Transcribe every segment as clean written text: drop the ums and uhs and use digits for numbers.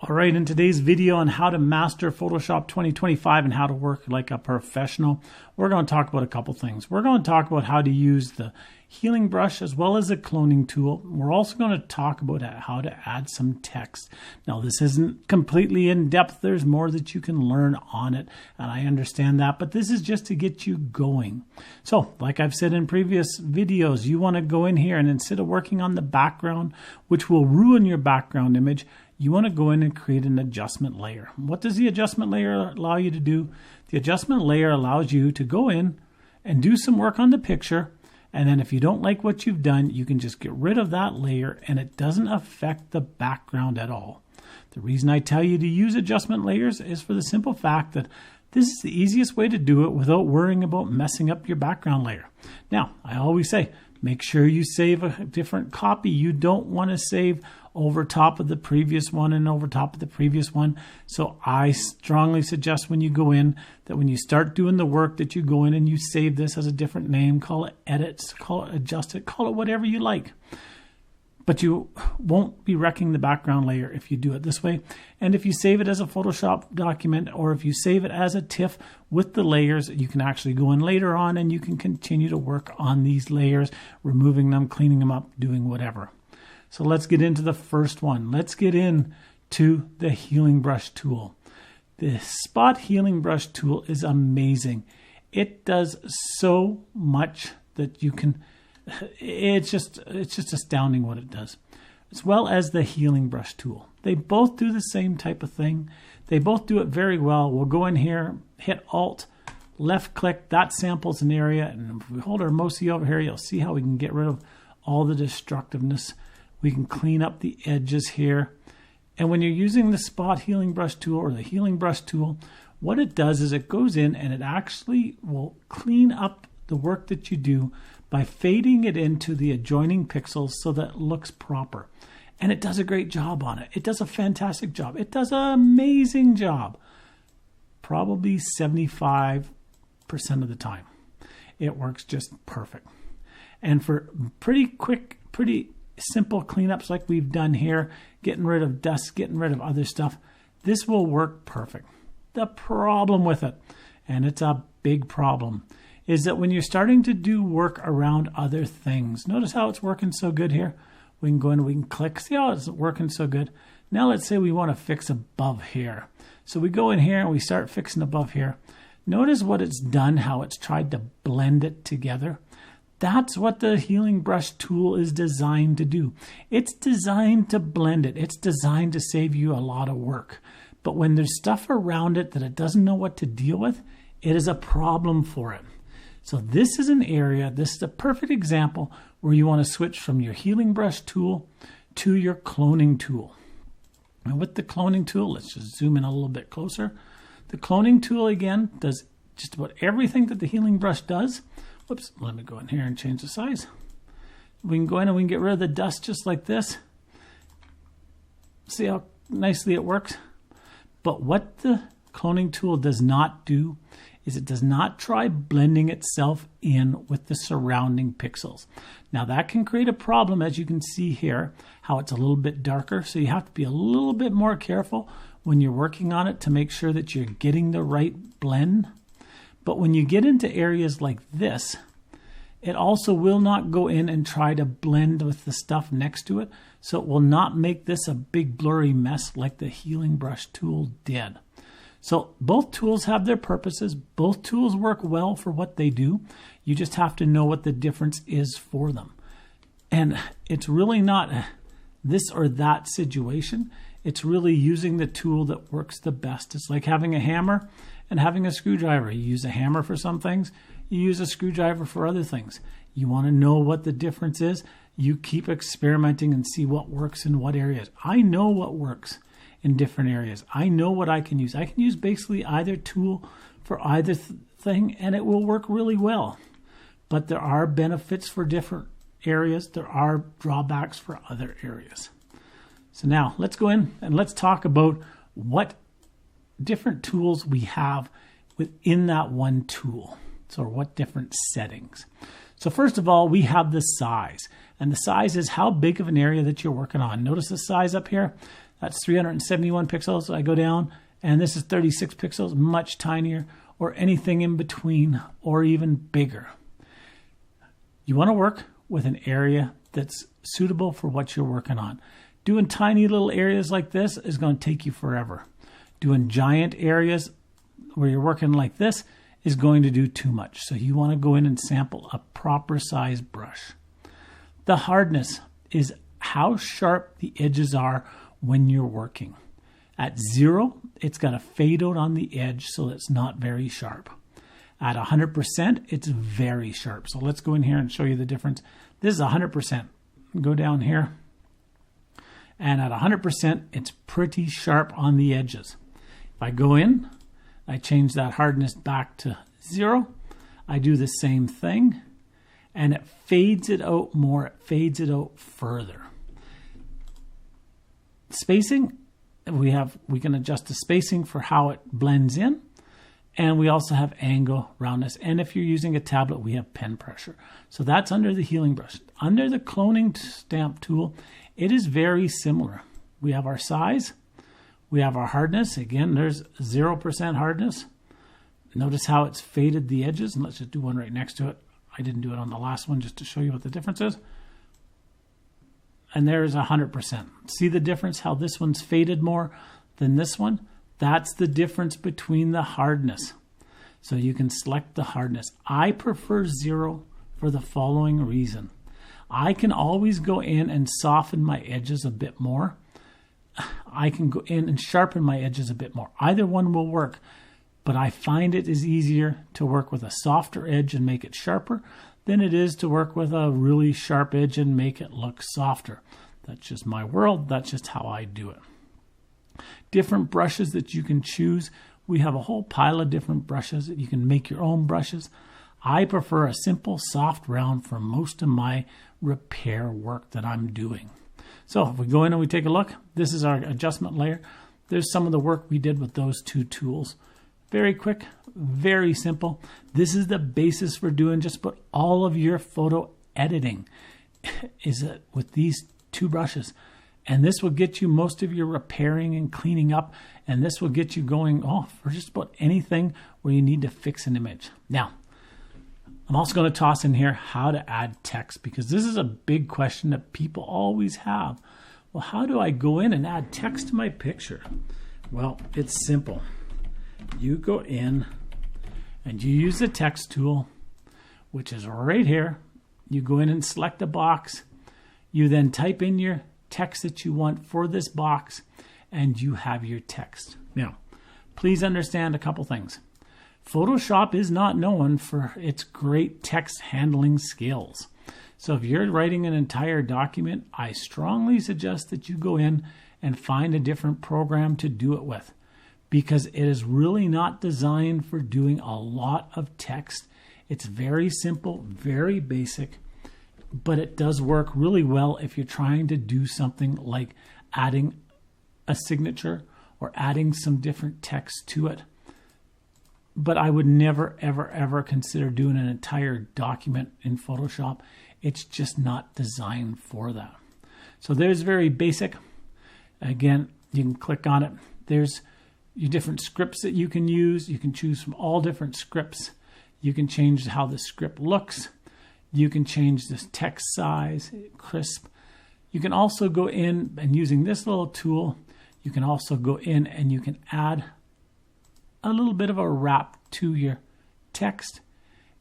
All right, in today's video on how to master Photoshop 2025 and how to work like a professional, we're going to talk about a couple things. We're going to talk about how to use the healing brush as well as the cloning tool. We're also going to talk about how to add some text. Now, this isn't completely in depth. There's more that you can learn on it, and I understand that, but this is just to get you going. So, like I've said in previous videos, you want to go in here and instead of working on the background, which will ruin your background image, you want to go in and create an adjustment layer. What does the adjustment layer allow you to do? The adjustment layer allows you to go in and do some work on the picture, and then if you don't like what you've done, you can just get rid of that layer and it doesn't affect the background at all. The reason I tell you to use adjustment layers is for the simple fact that this is the easiest way to do it without worrying about messing up your background layer. Now, I always say, make sure you save a different copy. You don't want to save over top of the previous one and over top of the previous one. So I strongly suggest when you go in that when you start doing the work that you go in and you save this as a different name, call it edits, call it adjust it, call it whatever you like. But you won't be wrecking the background layer if you do it this way. And if you save it as a Photoshop document or if you save it as a TIFF with the layers, you can actually go in later on and you can continue to work on these layers, removing them, cleaning them up, doing whatever. So let's get into the first one. Let's get into the healing brush tool. The spot healing brush tool is amazing. It does so much that you can... It's just astounding what it does, as well as the healing brush tool. They both do the same type of thing. They both do it very well. We'll go in here, hit Alt, left click, that samples an area, and if we hold our mouse over here, you'll see how we can get rid of all the destructiveness. We can clean up the edges here. And when you're using the spot healing brush tool or the healing brush tool, what it does is it goes in and it actually will clean up the work that you do by fading it into the adjoining pixels so that it looks proper. And it does a great job on it. It does a fantastic job. It does an amazing job. Probably 75% of the time. It works just perfect. And for pretty quick, pretty simple cleanups like we've done here, getting rid of dust, getting rid of other stuff, this will work perfect. The problem with it, and it's a big problem, is that when you're starting to do work around other things, notice how it's working so good here. We can go in and we can click, see how it's working so good. Now let's say we want to fix above here. So we go in here and we start fixing above here. Notice what it's done, how it's tried to blend it together. That's what the healing brush tool is designed to do. It's designed to blend it. It's designed to save you a lot of work. But when there's stuff around it that it doesn't know what to deal with, it is a problem for it. So this is an area, this is a perfect example where you want to switch from your healing brush tool to your cloning tool. And with the cloning tool, let's just zoom in a little bit closer. The cloning tool, again, does just about everything that the healing brush does. Whoops, let me go in here and change the size. We can go in and we can get rid of the dust just like this. See how nicely it works? But what the cloning tool does not do is it does not try blending itself in with the surrounding pixels. Now that can create a problem, as you can see here, how it's a little bit darker. So you have to be a little bit more careful when you're working on it to make sure that you're getting the right blend. But when you get into areas like this, it also will not go in and try to blend with the stuff next to it. So it will not make this a big blurry mess like the healing brush tool did. So both tools have their purposes. Both tools work well for what they do. You just have to know what the difference is for them. And it's really not this or that situation. It's really using the tool that works the best. It's like having a hammer and having a screwdriver. You use a hammer for some things. You use a screwdriver for other things. You want to know what the difference is. You keep experimenting and see what works in what areas. I know what works in different areas. I know what I can use. I can use basically either tool for either thing and it will work really well. But there are benefits for different areas. There are drawbacks for other areas. So now let's go in and let's talk about what different tools we have within that one tool. So what different settings. So first of all, we have the size. And the size is how big of an area that you're working on. Notice the size up here. That's 371 pixels. I go down, and this is 36 pixels, much tinier, or anything in between, or even bigger. You want to work with an area that's suitable for what you're working on. Doing tiny little areas like this is going to take you forever. Doing giant areas where you're working like this is going to do too much. So you want to go in and sample a proper size brush. The hardness is how sharp the edges are when you're working. At 0, it's got a fade out on the edge, so it's not very sharp. At 100%, it's very sharp. So let's go in here and show you the difference. This is 100%. Go down here. And at 100%, it's pretty sharp on the edges. If I go in, I change that hardness back to 0. I do the same thing, and it fades it out more. It fades it out further. Spacing, we can adjust the spacing for how it blends in. And we also have angle, roundness. And if you're using a tablet, we have pen pressure. So that's under the healing brush. Under the cloning stamp tool, it is very similar. We have our size. We have our hardness. Again, there's 0% hardness. Notice how it's faded the edges. And let's just do one right next to it. I didn't do it on the last one just to show you what the difference is. And there's 100%. See the difference, how this one's faded more than this one? That's the difference between the hardness. So you can select the hardness. I prefer 0 for the following reason. I can always go in and soften my edges a bit more. I can go in and sharpen my edges a bit more. Either one will work, but I find it is easier to work with a softer edge and make it sharper than it is to work with a really sharp edge and make it look softer. That's just my world. That's just how I do it. Different brushes that you can choose. We have a whole pile of different brushes that you can make your own brushes. I prefer a simple soft round for most of my repair work that I'm doing. So if we go in and we take a look, this is our adjustment layer. There's some of the work we did with those two tools. Very quick, very simple. This is the basis for doing just about all of your photo editing is with these two brushes. And this will get you most of your repairing and cleaning up. And this will get you going for just about anything where you need to fix an image. Now, I'm also going to toss in here how to add text, because this is a big question that people always have. Well, how do I go in and add text to my picture? Well, it's simple. You go in and you use the text tool, which is right here. You go in and select a box. You then type in your text that you want for this box, and you have your text. Now, please understand a couple things. Photoshop is not known for its great text handling skills. So if you're writing an entire document, I strongly suggest that you go in and find a different program to do it with, because it is really not designed for doing a lot of text. It's very simple, very basic, but it does work really well if you're trying to do something like adding a signature or adding some different text to it. But I would never, ever, ever consider doing an entire document in Photoshop. It's just not designed for that. So there's very basic. Again, you can click on it. There's your different scripts that you can use. You can choose from all different scripts. You can change how the script looks. You can change this text size, crisp. You can also go in and using this little tool, you can also go in and you can add a little bit of a wrap to your text.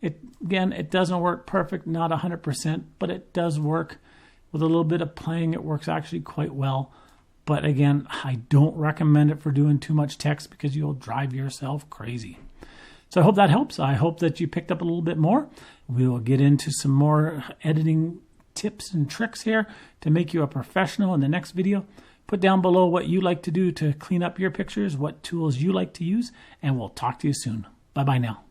Again, it doesn't work perfect, not 100%, but it does work. With a little bit of playing, it works actually quite well. But again, I don't recommend it for doing too much text because you'll drive yourself crazy. So I hope that helps. I hope that you picked up a little bit more. We will get into some more editing tips and tricks here to make you a professional in the next video. Put down below what you like to do to clean up your pictures, what tools you like to use, and we'll talk to you soon. Bye-bye now.